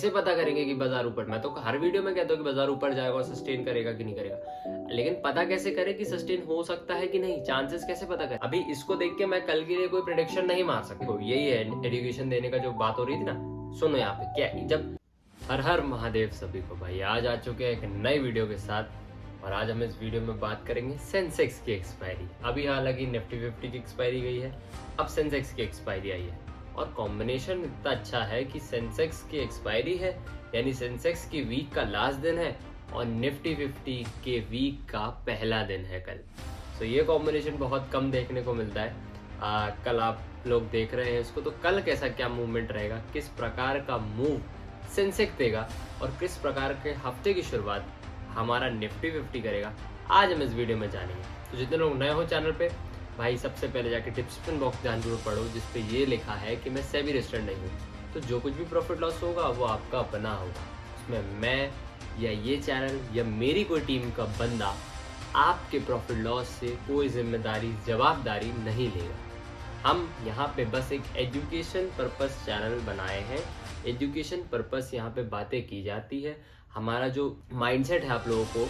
कैसे पता करेंगे कि बाजार ऊपर? मैं तो हर वीडियो में कहता हूँ कि बाजार ऊपर जाएगा और सस्टेन करेगा कि नहीं करेगा, लेकिन पता कैसे करें कि सस्टेन हो सकता है कि नहीं? चांसेस कैसे पता करें? अभी इसको देख के मैं कल के लिए कोई प्रेडिक्शन नहीं मार सकता। यही है एजुकेशन देने का जो बात हो रही थी ना। सुनो यहाँ पे क्या, जब हर हर महादेव सभी को भाई, आज आ चुके हैं एक नई वीडियो के साथ। और आज हम इस वीडियो में बात करेंगे सेंसेक्स की एक्सपायरी। अभी हालांकि निफ्टी 50 की एक्सपायरी गई है, अब सेंसेक्स की एक्सपायरी आई है और कॉम्बिनेशन इतना अच्छा है कि सेंसेक्स की एक्सपायरी है, यानी सेंसेक्स की वीक का लास्ट दिन है और निफ्टी 50 के वीक का पहला दिन है कल। तो ये कॉम्बिनेशन बहुत कम देखने को मिलता है। कल आप लोग देख रहे हैं इसको, तो कल कैसा क्या मूवमेंट रहेगा, किस प्रकार का मूव सेंसेक्स देगा और किस प्रकार के हफ्ते की शुरुआत हमारा निफ्टी 50 करेगा, आज हम इस वीडियो में जानेंगे। तो जितने लोग नए हो चैनल पे भाई, सबसे पहले जाके डिस्क्रिप्शन बॉक्स ध्यान जरूर पढ़ो, जिसपे ये लिखा है कि मैं सेबी रजिस्टर्ड नहीं हूँ। तो जो कुछ भी प्रॉफिट लॉस होगा वो आपका अपना होगा, उसमें मैं या ये चैनल या मेरी कोई टीम का बंदा आपके प्रॉफिट लॉस से कोई जिम्मेदारी जवाबदारी नहीं लेगा। हम यहाँ पे बस एक एजुकेशन पर्पस चैनल बनाए हैं, एजुकेशन पर्पस यहाँ पे बातें की जाती है। हमारा जो माइंडसेट है आप लोगों को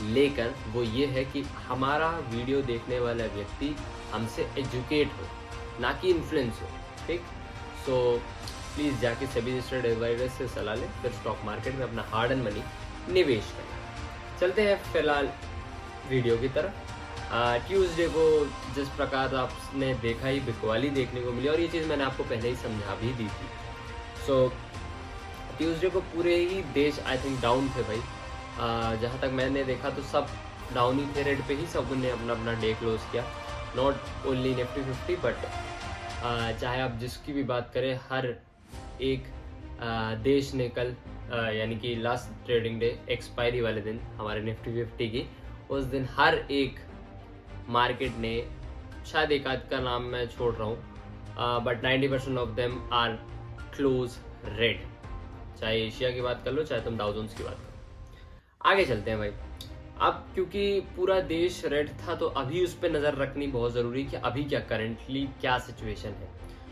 लेकर वो ये है कि हमारा वीडियो देखने वाला व्यक्ति हमसे एजुकेट हो, ना कि इन्फ्लुएंस हो। ठीक, सो प्लीज़ जाके सभी रजिस्टर्ड एडवाइजर्स से सलाह लें, फिर स्टॉक मार्केट में अपना हार्ड एंड मनी निवेश करें। चलते हैं फिलहाल वीडियो की तरफ। ट्यूसडे को जिस प्रकार आपने देखा ही बिकवाली देखने को मिली, और ये चीज़ मैंने आपको पहले ही समझा भी दी थी। सो ट्यूसडे को पूरे ही देश आई थिंक डाउन थे भाई। जहाँ तक मैंने देखा तो सब डाउन ही थे, रेड पे ही सब ने अपना अपना डे क्लोज किया। नॉट ओनली निफ्टी 50 बट चाहे आप जिसकी भी बात करें, हर एक देश ने कल यानी कि लास्ट ट्रेडिंग डे एक्सपायरी वाले दिन हमारे निफ्टी 50 की, उस दिन हर एक मार्केट ने, शायद एक आध का नाम मैं छोड़ रहा हूँ, but 90% of them are close red. चाहे एशिया की बात कर लो, चाहे तुम डाउ जोन्स की बात करो। आगे चलते हैं भाई। अब क्योंकि पूरा देश रेड था, तो अभी उस पर नज़र रखनी बहुत ज़रूरी कि अभी क्या करेंटली क्या सिचुएशन है।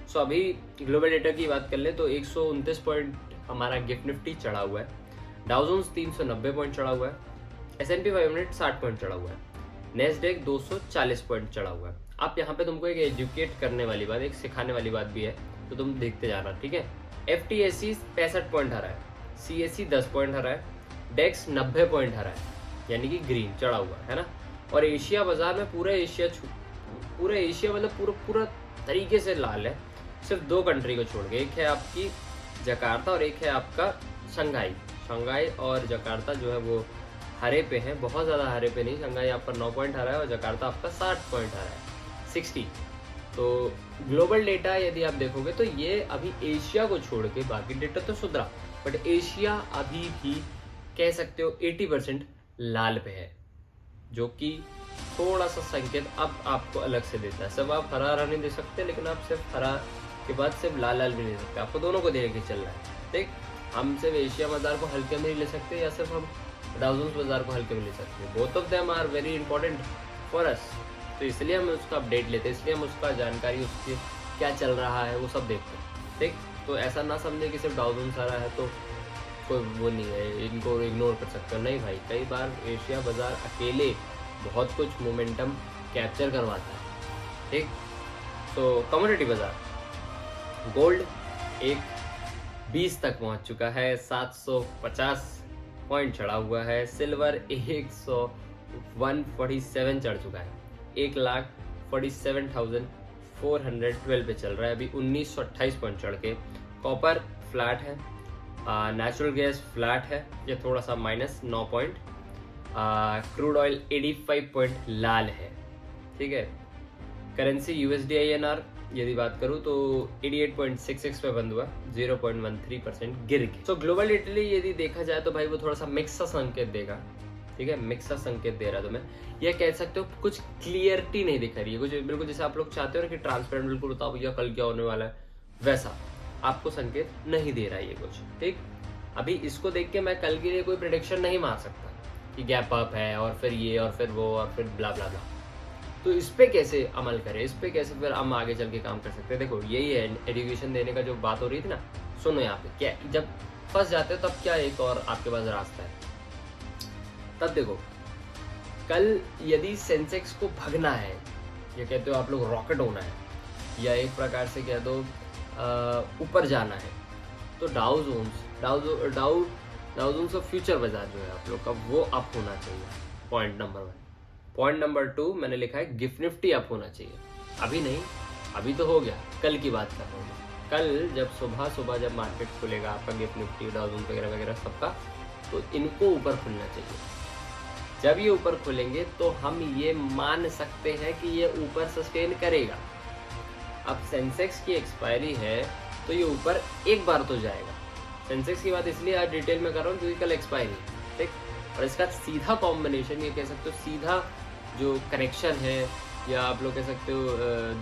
सो अभी ग्लोबल डेटा की बात कर ले तो 129 पॉइंट हमारा गिफ्ट निफ्टी चढ़ा हुआ है, डाउ जोन्स 390 पॉइंट चढ़ा हुआ है, S&P 500 60 पॉइंट चढ़ा हुआ है, नेस्डेक 240 पॉइंट चढ़ा हुआ है। आप यहाँ पे तुमको एक एजुकेट करने वाली बात, एक सिखाने वाली बात भी है, तो तुम देखते जाना, ठीक है। FTSE 65 पॉइंट हरा है, CSE 10 पॉइंट हरा है, डेक्स 90 पॉइंट हरा है, यानी कि ग्रीन चढ़ा हुआ है ना। और एशिया बाजार में पूरा एशिया मतलब पूरा तरीके से लाल है, सिर्फ दो कंट्री को छोड़ के। एक है आपकी जकार्ता और एक है आपका शंघाई और जकार्ता जो है वो हरे पे है, बहुत ज़्यादा हरे पे नहीं। शंघाई आपका 9 पॉइंट हरा है और जकार्ता आपका 60 पॉइंट हरा है, 60। तो ग्लोबल डेटा यदि आप देखोगे तो ये अभी एशिया को छोड़ के बाकी डेटा तो सुधरा, बट एशिया अभी भी कह सकते हो 80% लाल पे है, जो कि थोड़ा सा संकेत अब आपको अलग से देता है। सब आप हरा नहीं दे सकते, लेकिन आप सिर्फ हरा के बाद सिर्फ लाल भी नहीं दे सकते, आपको दोनों को दे के चलना है। ठीक, हम सिर्फ एशिया बाजार को हल्के में नहीं ले सकते या सिर्फ हम डाउ जोन्स बाजार को हल्के में ले सकते हैं। Both of them are very important for us, तो इसलिए हम उसका अपडेट लेते हैं, इसलिए हम उसका जानकारी, उसके क्या चल रहा है वो सब देखते हैं। ठीक, तो ऐसा ना समझे कि सिर्फ डाउ जोन्स आ रहा है तो कोई वो नहीं है, इनको इग्नोर कर सकते हो, नहीं भाई। कई बार एशिया बाजार अकेले बहुत कुछ मोमेंटम कैप्चर करवाता है। ठीक, तो कमोडिटी बाजार, गोल्ड 120 तक पहुंच चुका है, 750 पॉइंट चढ़ा हुआ है। सिल्वर 147 चढ़ चुका है, 1,47,412 पे चल रहा है अभी, 1928 पॉइंट चढ़ के। कॉपर फ्लैट है, नेचुरल गैस फ्लैट है, ये थोड़ा सा -9 पॉइंट। क्रूड ऑयल 85 पॉइंट लाल है, ठीक है। करेंसी USD INR यदि बात करूँ तो 88.66 पे बंद हुआ, 0.13% गिर के। तो ग्लोबल इटली यदि देखा जाए तो भाई वो थोड़ा सा मिक्स सा संकेत देगा, ठीक है, मिक्स सा संकेत दे रहा है। तो मैं ये कह सकते हो कुछ क्लियरिटी नहीं दिखा रही है, कुछ बिल्कुल जैसे आप लोग चाहते हो ना कि ट्रांसपेरेंट बिल्कुल बताओ भैया कल क्या होने वाला है, वैसा आपको संकेत नहीं दे रहा है ये कुछ। ठीक, अभी इसको देख के मैं कल के लिए कोई प्रेडिक्शन नहीं मार सकता कि गैप अप है और फिर ये और फिर वो और फिर ब्ला ब्ला ब्ला। तो इस पे कैसे अमल करें, इस पे कैसे फिर हम आगे चल के काम कर सकते हैं। देखो यही है एजुकेशन देने का जो बात हो रही थी ना। सुनो यहाँ पे क्या, जब फंस जाते हो, तब क्या एक और आपके पास रास्ता है। तब देखो, कल यदि सेंसेक्स को भगना है, या कहते हो आप लोग रॉकेट होना है, या एक प्रकार से कह दो ऊपर जाना है, तो डाउ जोन्स ऑफ फ्यूचर बाजार जो है आप लोग का, वो अप होना चाहिए। Point number 1। पॉइंट नंबर 2 मैंने लिखा है गिफ्ट निफ्टी अप होना चाहिए। अभी नहीं, अभी तो हो गया, कल की बात कर रहा हूँ। कल जब सुबह जब मार्केट खुलेगा आपका, गिफ्ट निफ्टी, डाउ जोन्स वगैरह वगैरह सबका, तो इनको ऊपर खुलना चाहिए। जब ये ऊपर खुलेंगे तो हम ये मान सकते हैं कि ये ऊपर सस्टेन करेगा। अब सेंसेक्स की एक्सपायरी है तो ये ऊपर एक बार तो जाएगा। सेंसेक्स की बात इसलिए आज डिटेल में कर रहा हूँ क्योंकि कल एक्सपायरी है, ठीक। और इसका सीधा कॉम्बिनेशन, ये कह सकते हो सीधा जो कनेक्शन है, या आप लोग कह सकते हो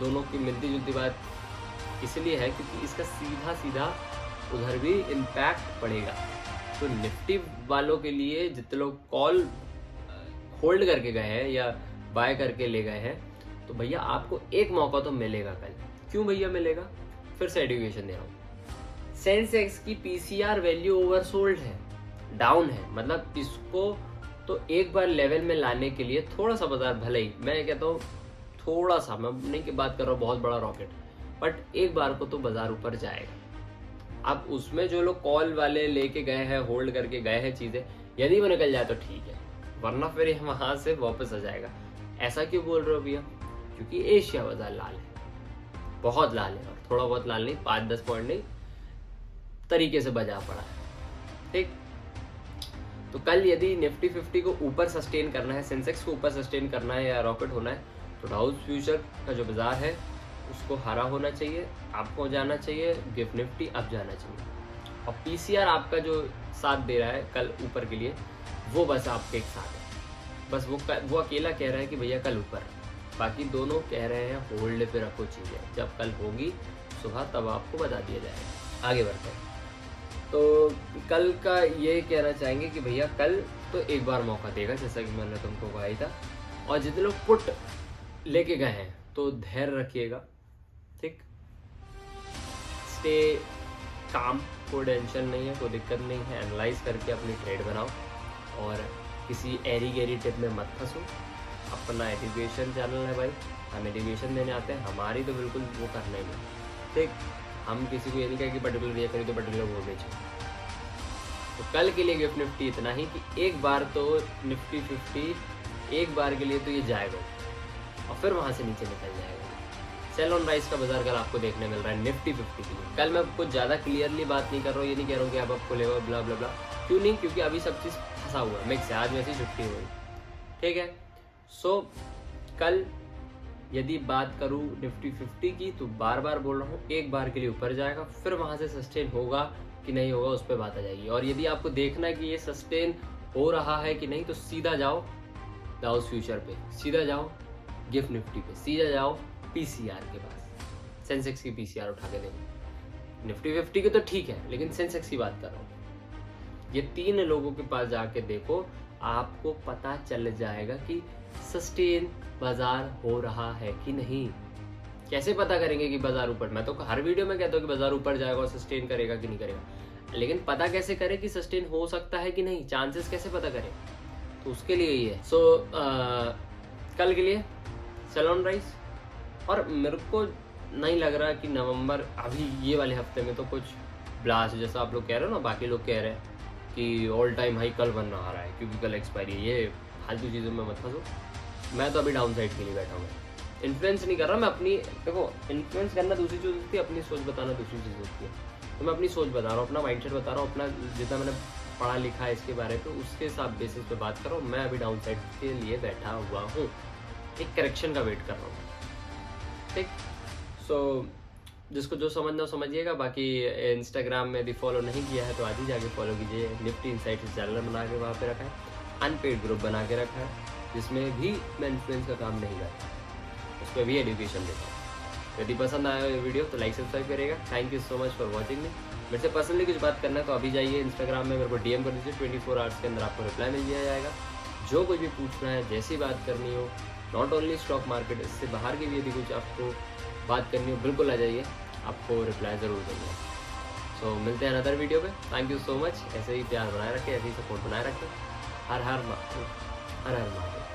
दोनों की मिलती जुलती बात इसलिए है क्योंकि इसका सीधा उधर भी इम्पैक्ट पड़ेगा। तो निफ्टी वालों के लिए जितने लोग कॉल होल्ड करके गए हैं या बाय करके ले गए हैं, तो भैया आपको एक मौका तो मिलेगा कल। क्यों भैया मिलेगा? फिर से एडुकेशन दे रहा हूँ। सेंसेक्स की पीसीआर वैल्यू ओवरसोल्ड है, डाउन है, मतलब इसको तो एक बार लेवल में लाने के लिए थोड़ा सा बाजार, भले ही मैं कहता हूँ थोड़ा सा, मैं नहीं की बात कर रहा हूँ बहुत बड़ा रॉकेट, बट एक बार को तो बाजार ऊपर जाएगा। अब उसमें जो लोग कॉल वाले लेके गए हैं, होल्ड करके गए हैं चीजें, यदि वो निकल जाए तो ठीक है, वरना फिर वहां से वापस आ जाएगा। ऐसा क्यों बोल रहे हो भैया? क्योंकि एशिया बाजार लाल है, बहुत लाल है, और थोड़ा बहुत लाल नहीं, 5-10 पॉइंट नहीं, तरीके से बजा पड़ा है, ठीक। तो कल यदि निफ्टी 50 को ऊपर सस्टेन करना है, सेंसेक्स को ऊपर सस्टेन करना है या रॉकेट होना है, तो डाउ फ्यूचर का जो बाजार है उसको हरा होना चाहिए, आपको जाना चाहिए, गिफ्ट निफ्टी अब जाना चाहिए, और पीसीआर आपका जो साथ दे रहा है कल ऊपर के लिए, वो बस आपके एक साथ है। बस वो अकेला कह रहा है कि भैया कल ऊपर, बाकी दोनों कह रहे हैं होल्ड पे रखो चीज़ें, जब कल होगी सुबह तब आपको बता दिया जाएगा। आगे बढ़ते हैं। तो कल का ये कहना चाहेंगे कि भैया कल तो एक बार मौका देगा, जैसा कि मैंने तुमको कहा ही था। और जितने लोग पुट लेके गए हैं तो धैर्य रखिएगा, ठीक। स्टे काम, कोई टेंशन नहीं है, कोई दिक्कत नहीं है, एनालाइज करके अपनी ट्रेड बनाओ और किसी एरी गेरी टिप में मत फंसो। अपना एजुकेशन चैनल है भाई, हम एजुकेशन देने आते हैं, हमारी तो बिल्कुल वो करना ही नहीं, ठीक। हम किसी को ये नहीं कहें कि पर्टिकुलर ये करी तो पर्टिकुलर वो बेचो। तो कल के लिए गिफ्ट निफ्टी इतना ही कि एक बार तो निफ्टी 50 एक बार के लिए तो ये जाएगा और फिर वहाँ से नीचे निकल जाएगा। सेल ऑन राइज का बाजार कल आपको देखने मिल रहा है निफ्टी 50 के लिए। कल मैं कुछ ज़्यादा क्लियरली बात नहीं कर रहा हूँ, ये नहीं कह रहा हूँ कि अब खुलेगा ब्ला ब्ला ब्ला, क्यों नहीं, क्योंकि अभी सब चीज़ फंसा हुआ है, मिक्स है, आज वैसी छुट्टी हुई, ठीक है। सो कल यदि बात करूँ निफ्टी 50 की, तो बार बार बोल रहा हूँ एक बार के लिए ऊपर जाएगा, फिर वहाँ से सस्टेन होगा कि नहीं होगा उस पर बात आ जाएगी। और यदि आपको देखना है कि ये सस्टेन हो रहा है कि नहीं, तो सीधा जाओ डाउ फ्यूचर पे, सीधा जाओ गिफ्ट निफ्टी पे, सीधा जाओ पीसीआर के पास, सेंसेक्स की पीसीआर उठा के देखो। निफ्टी 50 की तो ठीक है, लेकिन सेंसेक्स की बात कर रहा हूँ। ये 3 लोगों के पास जाके देखो, आपको पता चल जाएगा कि सस्टेन बाजार हो रहा है कि नहीं। कैसे पता करेंगे कि बाजार ऊपर? मैं तो हर वीडियो में कहता हूँ कि बाजार ऊपर जाएगा और सस्टेन करेगा कि नहीं करेगा, लेकिन पता कैसे करें कि सस्टेन हो सकता है कि नहीं, चांसेस कैसे पता करें? तो उसके लिए ये है। सो कल के लिए सेल ऑन राइज, और मेरे को नहीं लग रहा कि नवंबर अभी ये वाले हफ्ते में तो कुछ ब्लास्ट जैसा आप लोग कह रहे हो ना, बाकी लोग कह रहे हैं कि ऑल टाइम हाई कल बनना आ रहा है क्योंकि कल एक्सपायरी है, ये फालतू चीज़ों में मत फंसो। मैं तो अभी डाउन साइड के लिए बैठा हूँ, इन्फ्लुएंस नहीं कर रहा मैं अपनी। देखो, इन्फ्लुएंस करना दूसरी चीज़ होती है, अपनी सोच बताना दूसरी चीज़ होती है। तो मैं अपनी सोच बता रहा हूँ, अपना माइंडसेट बता रहा हूँ, अपना जितना मैंने पढ़ा लिखा है इसके बारे में, उसके हिसाब बेसिस पे बात कर रहा हूँ। मैं अभी डाउन साइड के लिए बैठा हुआ हूँ, एक करेक्शन का वेट कर रहा हूँ, ठीक। सो जिसको जो समझना हो समझिएगा। बाकी इंस्टाग्राम में यदि फॉलो नहीं किया है तो आज ही जाके फॉलो कीजिए। निफ्टी इनसाइट्स चैनल बना के वहाँ पे रखा है, अनपेड ग्रुप बना के रखा है, जिसमें भी मैं इन्फ्लुएंस का काम नहीं करता, उस पर भी एजुकेशन देता हूँ। यदि पसंद आया ये वीडियो तो लाइक सब्सक्राइब करेगा। Thank you so much for watching मी। मेरे से पर्सनली कुछ बात करना है तो अभी जाइए इंस्टाग्राम में मेरे को DM कर दीजिए, 24 आवर्स के अंदर आपको रिप्लाई मिल जाएगा। जो कुछ भी पूछना है, जैसी बात करनी हो, नॉट ओनली स्टॉक मार्केट, इससे बाहर की भी यदि कुछ आपको बात करनी हो, बिल्कुल आ जाइए, आपको रिप्लाई ज़रूर देंगे। सो मिलते हैं अनदर वीडियो पे। Thank you so much. ऐसे ही प्यार बनाए रखें, ऐसे ही सपोर्ट बनाए रखें। हर हर महादेव, हर हर महादेव।